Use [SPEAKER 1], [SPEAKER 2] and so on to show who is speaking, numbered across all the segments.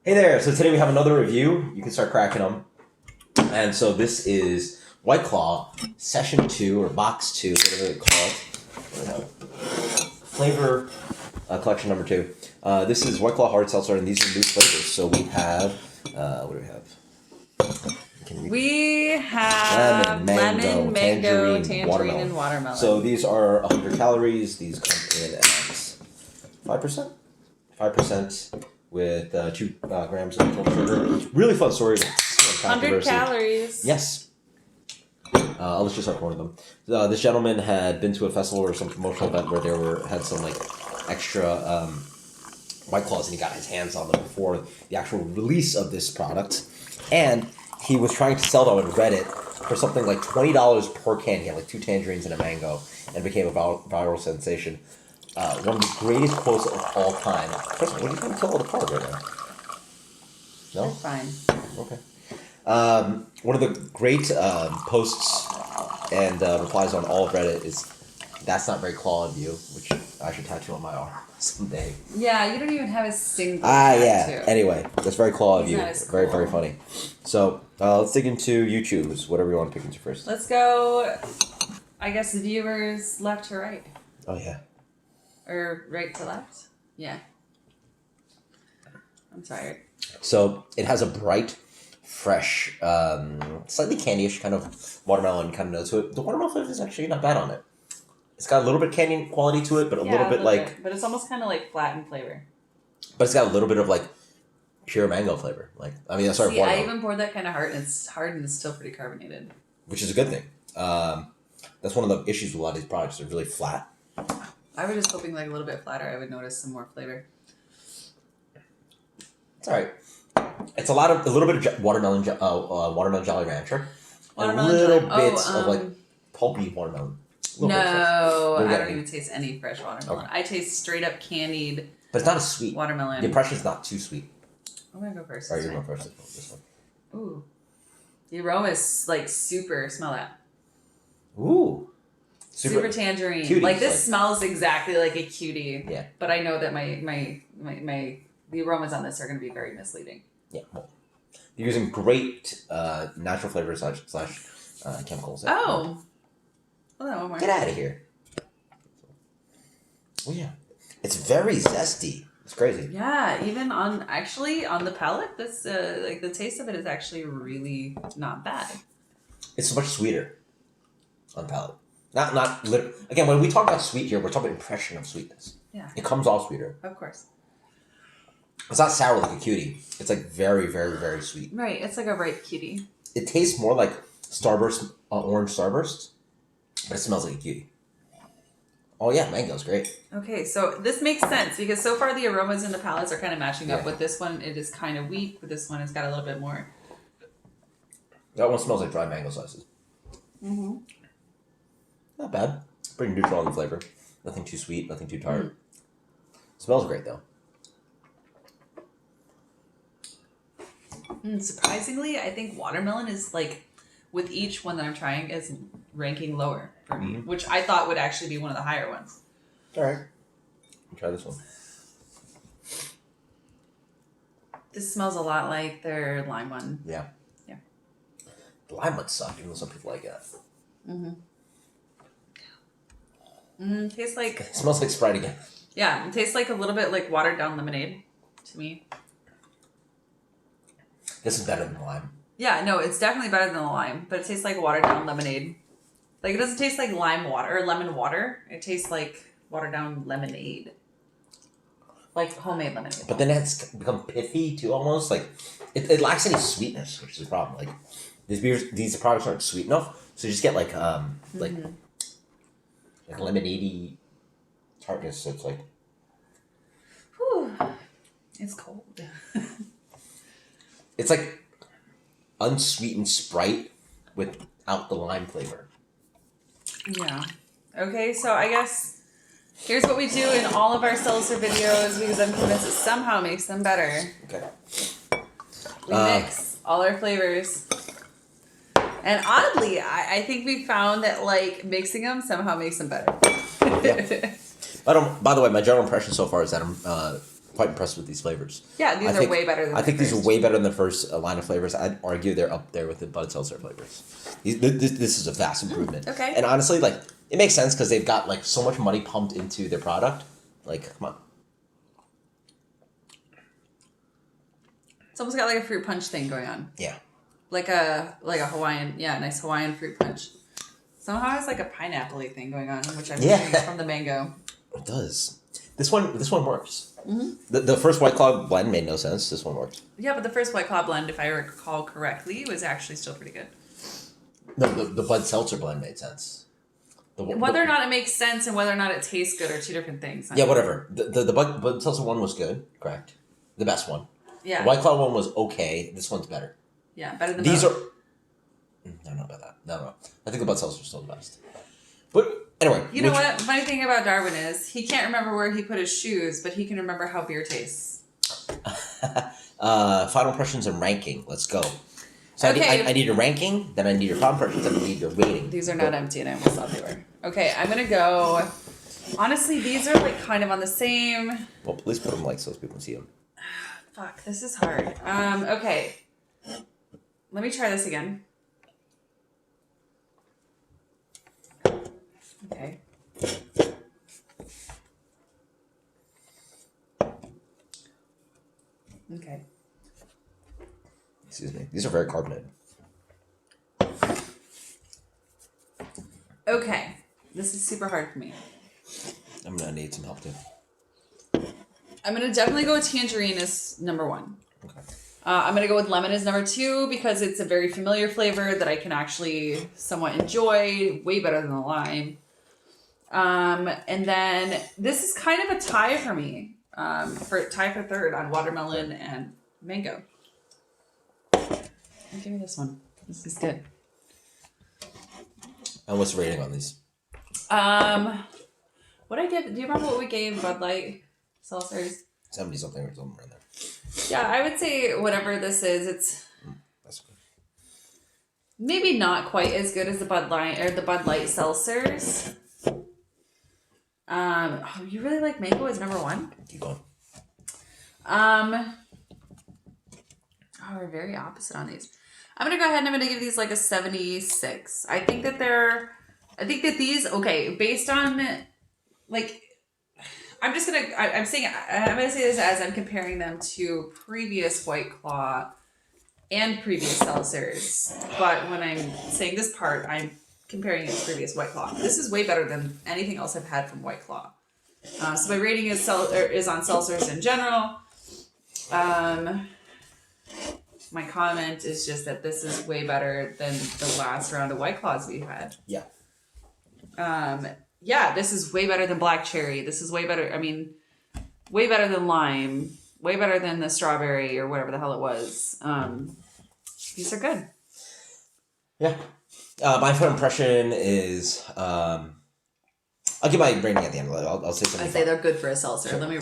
[SPEAKER 1] Hey there, so today we have another review. You can start cracking them. And so this is White Claw, Session 2, or Box 2, whatever they call it. Flavor collection number 2. This is White Claw Hard Seltzer, and these are new flavors. So we have, what do we have?
[SPEAKER 2] We have lemon, mango, tangerine, and watermelon.
[SPEAKER 1] So these are 100 calories. These come in at 5%? 5%. With 2 grams of total sugar. Really fun story.
[SPEAKER 2] 100 calories.
[SPEAKER 1] Yes. Let's just start pouring them. This gentleman had been to a festival or some promotional event where had some like extra White Claws, and he got his hands on them before the actual release of this product. And he was trying to sell them on Reddit for something like $20 per can. He had like 2 tangerines and a mango, and became a viral sensation. One of the greatest quotes of all time. First of all, what do you think tell the card right now? No?
[SPEAKER 2] That's fine.
[SPEAKER 1] Okay. One of the great posts and replies on all of Reddit is, "That's not very claw of you," which I should tattoo on my arm someday.
[SPEAKER 2] Yeah, you don't even have a single
[SPEAKER 1] yeah.
[SPEAKER 2] tattoo.
[SPEAKER 1] Anyway, that's very claw of
[SPEAKER 2] He's
[SPEAKER 1] you.
[SPEAKER 2] not as cool.
[SPEAKER 1] Very, very funny. So, let's dig into YouTube's, whatever you want to pick into first.
[SPEAKER 2] Let's go, I guess, viewers left to right.
[SPEAKER 1] Oh, yeah.
[SPEAKER 2] Or right to left? Yeah. I'm tired.
[SPEAKER 1] So it has a bright, fresh, slightly candyish kind of watermelon kind of note to it. The watermelon flavor is actually not bad on it. It's got a little bit candy quality to it, but a little bit like...
[SPEAKER 2] But it's almost kind of like flat in flavor.
[SPEAKER 1] But it's got a little bit of like pure mango flavor. Like, I mean,
[SPEAKER 2] See, I even poured that kind of hard, and it's hard and it's still pretty carbonated.
[SPEAKER 1] Which is a good thing. That's one of the issues with a lot of these products. They're really flat.
[SPEAKER 2] I was just hoping like a little bit flatter, I would notice some more flavor.
[SPEAKER 1] It's alright. It's a little bit of watermelon Jolly Rancher.
[SPEAKER 2] Watermelon
[SPEAKER 1] and a little
[SPEAKER 2] jelly.
[SPEAKER 1] bits of like pulpy watermelon.
[SPEAKER 2] No, I don't even taste any fresh watermelon. Okay. I taste straight up candied.
[SPEAKER 1] But it's not as sweet.
[SPEAKER 2] Watermelon.
[SPEAKER 1] The impression's not too sweet.
[SPEAKER 2] I'm gonna go first.
[SPEAKER 1] Alright, you're going first. This one.
[SPEAKER 2] Ooh. The aroma is like super, smell that.
[SPEAKER 1] Ooh.
[SPEAKER 2] Super tangerine.
[SPEAKER 1] Cuties,
[SPEAKER 2] like this smells exactly like a cutie.
[SPEAKER 1] Yeah.
[SPEAKER 2] But I know that the aromas on this are going to be very misleading.
[SPEAKER 1] Yeah. Well, you're using great natural flavors slash chemicals.
[SPEAKER 2] Oh. Hold on, one more.
[SPEAKER 1] Get out of here. Oh yeah. It's very zesty. It's crazy.
[SPEAKER 2] Yeah, even on the palate, this like the taste of it is actually really not bad.
[SPEAKER 1] It's much sweeter on palate. Not literally. Again, when we talk about sweet here, we're talking about impression of sweetness.
[SPEAKER 2] Yeah.
[SPEAKER 1] It comes off sweeter.
[SPEAKER 2] Of course.
[SPEAKER 1] It's not sour like a cutie. It's like very, very, very sweet.
[SPEAKER 2] Right. It's like a ripe cutie.
[SPEAKER 1] It tastes more like Starburst, orange Starburst, but it smells like a cutie. Oh yeah, mango's great.
[SPEAKER 2] Okay, so this makes sense because so far the aromas and the palates are kind of matching up. With this one, it is kind of weak. With this one, it's got a little bit more.
[SPEAKER 1] That one smells like dry mango slices.
[SPEAKER 2] Mm-hmm.
[SPEAKER 1] Not bad. Pretty neutral on the flavor. Nothing too sweet, nothing too tart. Smells great though.
[SPEAKER 2] Surprisingly, I think watermelon is like, with each one that I'm trying, is ranking lower for me, which I thought would actually be one of the higher ones.
[SPEAKER 1] All right. Try this one.
[SPEAKER 2] This smells a lot like their lime one.
[SPEAKER 1] Yeah.
[SPEAKER 2] Yeah.
[SPEAKER 1] The lime ones suck, even though some people like it.
[SPEAKER 2] Tastes like...
[SPEAKER 1] It smells like Sprite again.
[SPEAKER 2] Yeah, it tastes like a little bit like watered down lemonade to me.
[SPEAKER 1] This is better than lime.
[SPEAKER 2] Yeah, no, it's definitely better than the lime, but it tastes like watered down lemonade. Like, it doesn't taste like lime water or lemon water. It tastes like watered down lemonade. Like homemade lemonade.
[SPEAKER 1] But then it's become pithy too, almost. Like, it lacks any sweetness, which is the problem. Like, these products aren't sweet enough, so you just get like lemonade-y tartness. So it's like...
[SPEAKER 2] Whew. It's cold.
[SPEAKER 1] It's like unsweetened Sprite without the lime flavor.
[SPEAKER 2] Yeah. Okay, so I guess here's what we do in all of our seltzer videos because I'm convinced it somehow makes them better.
[SPEAKER 1] Okay.
[SPEAKER 2] We mix all our flavors. And oddly, I think we found that like mixing them somehow makes them better.
[SPEAKER 1] Yeah. By the way, my general impression so far is that quite impressed with these flavors.
[SPEAKER 2] Yeah, these are way better than
[SPEAKER 1] I think
[SPEAKER 2] the
[SPEAKER 1] these are
[SPEAKER 2] first.
[SPEAKER 1] way better than the first line of flavors. I'd argue they're up there with the Bud Seltzer flavors. This is a vast improvement.
[SPEAKER 2] Okay.
[SPEAKER 1] And honestly, like, it makes sense because they've got, like, so much money pumped into their product. Like, come on.
[SPEAKER 2] It's almost got like a fruit punch thing going on.
[SPEAKER 1] Yeah.
[SPEAKER 2] Like a Hawaiian, nice Hawaiian fruit punch. Somehow has like a pineapple-y thing going on, which I'm getting from the mango.
[SPEAKER 1] It does. This one works. Mm-hmm. The first White Claw blend made no sense. This one worked.
[SPEAKER 2] Yeah, but the first White Claw blend, if I recall correctly, was actually still pretty good.
[SPEAKER 1] No, the Bud Seltzer blend made sense.
[SPEAKER 2] Whether or not it makes sense and whether or not it tastes good are two different things.
[SPEAKER 1] Yeah, whatever. The Bud Seltzer one was good, correct? The best one.
[SPEAKER 2] Yeah.
[SPEAKER 1] The White Claw one was okay. This one's better.
[SPEAKER 2] Yeah, better than
[SPEAKER 1] these
[SPEAKER 2] both.
[SPEAKER 1] are. I don't know about that. No. I think the Bud Seltzer is still the best. But anyway.
[SPEAKER 2] You know what? Funny thing about Darwin is he can't remember where he put his shoes, but he can remember how beer tastes.
[SPEAKER 1] Final impressions and ranking. Let's go. So
[SPEAKER 2] Okay.
[SPEAKER 1] I need a ranking, then I need your final impressions, then I need your rating.
[SPEAKER 2] These are not empty, and I almost thought they were. Okay, I'm gonna go. Honestly, these are like kind of on the same.
[SPEAKER 1] Well, please put them like so people can see them.
[SPEAKER 2] Fuck, this is hard. Okay. Let me try this again. Okay. Okay.
[SPEAKER 1] Excuse me. These are very carbonated.
[SPEAKER 2] Okay. This is super hard for me.
[SPEAKER 1] I'm gonna need some help too.
[SPEAKER 2] I'm gonna definitely go with tangerine as number one.
[SPEAKER 1] Okay.
[SPEAKER 2] I'm gonna go with lemon as number two because it's a very familiar flavor that I can actually somewhat enjoy, way better than the lime. And then this is kind of a tie for me, for third on watermelon and mango. Give me this one. This is good.
[SPEAKER 1] And what's the rating on these?
[SPEAKER 2] What I give? Do you remember what we gave Bud Light seltzers?
[SPEAKER 1] 70 something or something around there.
[SPEAKER 2] Yeah, I would say whatever this is, it's
[SPEAKER 1] That's good.
[SPEAKER 2] maybe not quite as good as the Bud Light seltzers. You really like mango as number one?
[SPEAKER 1] Keep going.
[SPEAKER 2] We're very opposite on these. I'm gonna go ahead and I'm gonna give these like a 76. I think that these, okay, based on like, I'm gonna say this as I'm comparing them to previous White Claw and previous seltzers. But when I'm saying this part, I'm comparing it to previous White Claw. This is way better than anything else I've had from White Claw. So my rating is on seltzers in general. My comment is just that this is way better than the last round of White Claws we had.
[SPEAKER 1] Yeah.
[SPEAKER 2] Yeah, this is way better than black cherry. This is way better. I mean, way better than lime. Way better than the strawberry or whatever the hell it was. These are good.
[SPEAKER 1] Yeah. My first impression is I'll give my rating at the end. I'll say 75.
[SPEAKER 2] I say they're good for a seltzer.
[SPEAKER 1] Sure.
[SPEAKER 2] Let me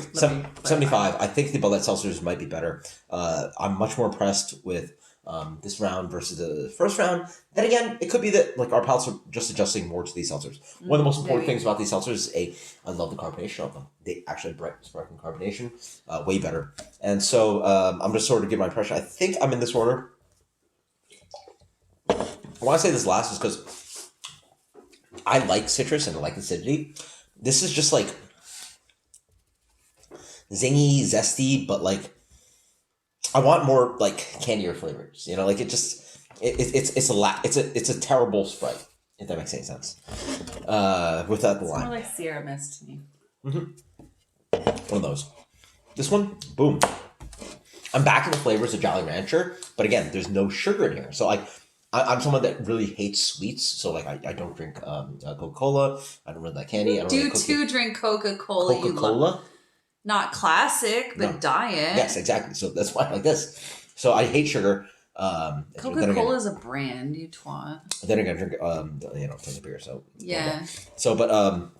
[SPEAKER 1] 75. I think the Bud Light seltzers might be better. I'm much more impressed with this round versus the first round. Then again, it could be that like our palates are just adjusting more to these seltzers. One of the most important things about these seltzers is I love the carbonation of them. They actually have sparkling carbonation, way better. And so I'm just sort of give my impression. I think I'm in this order. I want to say this last is because I like citrus and I like acidity. This is just like zingy, zesty, but like I want more like candier flavors. You know, like it's a terrible Sprite, if that makes any sense. Without the
[SPEAKER 2] It's
[SPEAKER 1] lime.
[SPEAKER 2] more like Sierra Mist to me.
[SPEAKER 1] Mm-hmm. One of those. This one, boom. I'm back in the flavors of Jolly Rancher, but again, there's no sugar in here. So like, I'm someone that really hates sweets. So like, I don't drink Coca-Cola. I don't really like candy. I don't really
[SPEAKER 2] drink Coca-Cola.
[SPEAKER 1] Coca-Cola?
[SPEAKER 2] Not classic, but
[SPEAKER 1] No.
[SPEAKER 2] diet.
[SPEAKER 1] Yes, exactly. So that's why I like this. So I hate sugar.
[SPEAKER 2] Coca-Cola is a brand, you twat.
[SPEAKER 1] Then I'm gonna drink tons of beer. So
[SPEAKER 2] Yeah.
[SPEAKER 1] blah, blah. So but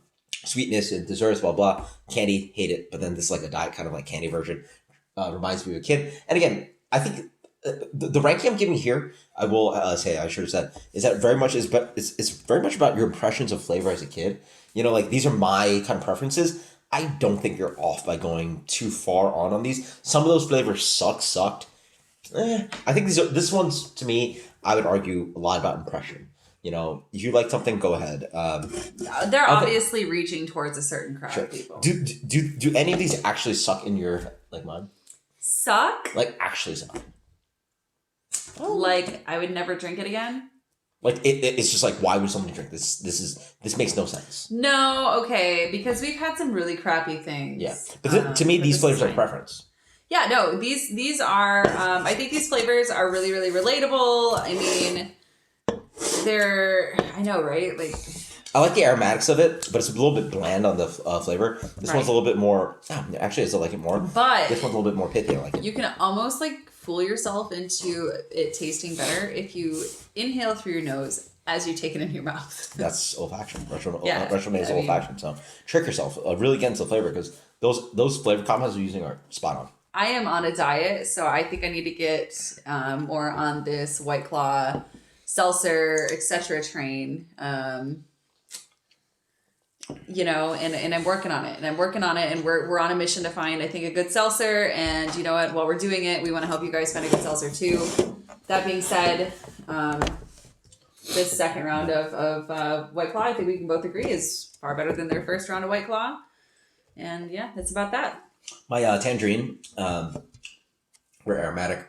[SPEAKER 1] sweetness and desserts, blah blah. Candy, hate it. But then this is like a diet kind of like candy version. Reminds me of a kid. And again, I think the ranking I'm giving here, I will say I should have said is that very much it's very much about your impressions of flavor as a kid. You know, like these are my kind of preferences. I don't think you're off by going too far on these. Some of those flavors sucked. I think this one's, to me, I would argue a lot about impression. You know, if you like something, go ahead.
[SPEAKER 2] They're obviously reaching towards a certain crowd of people.
[SPEAKER 1] Do any of these actually suck in your like mine?
[SPEAKER 2] Suck?
[SPEAKER 1] Like actually suck.
[SPEAKER 2] Like I would never drink it again.
[SPEAKER 1] Like it's just like, why would somebody drink this? This makes no sense.
[SPEAKER 2] No, okay, because we've had some really crappy things.
[SPEAKER 1] Yeah, but to me, these flavors are preference.
[SPEAKER 2] Yeah, no, these are. I think these flavors are really, really relatable. I mean, I know, right? Like,
[SPEAKER 1] I like the aromatics of it, but it's a little bit bland on the flavor. This one's a little bit more. Actually, I still like it more.
[SPEAKER 2] But
[SPEAKER 1] this one's a little bit more pithy. I like it.
[SPEAKER 2] You can almost like fool yourself into it tasting better if you inhale through your nose as you take it in your mouth.
[SPEAKER 1] That's olfaction. Retro is
[SPEAKER 2] I mean,
[SPEAKER 1] olfaction. So trick yourself. Really against the flavor, because those flavor compounds you're using are spot on.
[SPEAKER 2] I am on a diet, so I think I need to get more on this White Claw, seltzer, etc. train. You know, and I'm working on it, and we're on a mission to find, I think, a good seltzer. And you know what? While we're doing it, we want to help you guys find a good seltzer too. That being said, this second round of White Claw, I think we can both agree, is far better than their first round of White Claw. And yeah, that's about that.
[SPEAKER 1] My Tangerine, we're aromatic.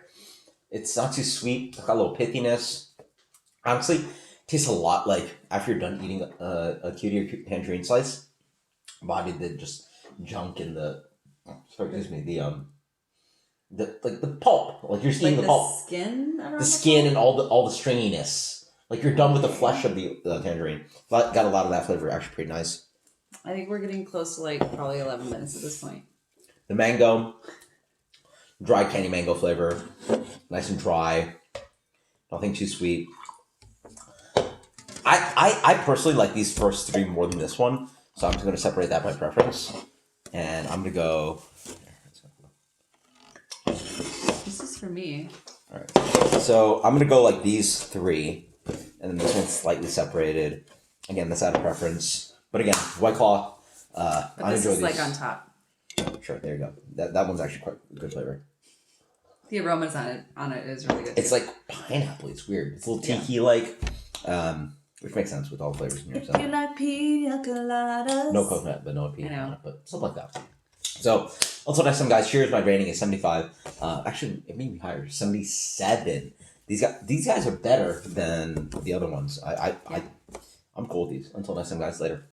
[SPEAKER 1] It's not too sweet. It's got a little pithiness. Honestly, tastes a lot like after you're done eating a cutie or tangerine slice, body did just junk in the the pulp. Like you're eating
[SPEAKER 2] Like
[SPEAKER 1] the
[SPEAKER 2] the
[SPEAKER 1] pulp,
[SPEAKER 2] skin,
[SPEAKER 1] the skin, and all the stringiness. Like you're done with the flesh of the tangerine. But got a lot of that flavor. Actually, pretty nice.
[SPEAKER 2] I think we're getting close to like probably 11 minutes at this point.
[SPEAKER 1] The mango, dry candy mango flavor, nice and dry. Nothing too sweet. I personally like these first three more than this one, so I'm just going to separate that by preference. And I'm going to go...
[SPEAKER 2] This is for me.
[SPEAKER 1] All right. So I'm going to go like these three, and then this one's slightly separated. Again, that's out of preference. But again, White Claw,
[SPEAKER 2] But
[SPEAKER 1] I
[SPEAKER 2] this
[SPEAKER 1] enjoy
[SPEAKER 2] is
[SPEAKER 1] these.
[SPEAKER 2] like on top.
[SPEAKER 1] Sure, there you go. That one's actually quite a good flavor.
[SPEAKER 2] The aromas on it is really good.
[SPEAKER 1] It's like pineapple. It's weird. It's a little tiki-like, which makes sense with all the flavors in here. So.
[SPEAKER 2] You like pina coladas?
[SPEAKER 1] No coconut, but no peanut, but something like that. So, until next time, guys. Cheers. My rating is 75. Actually, it may be higher. 77. These guys are better than the other ones. I'm cool with these. Until next time, guys. Later.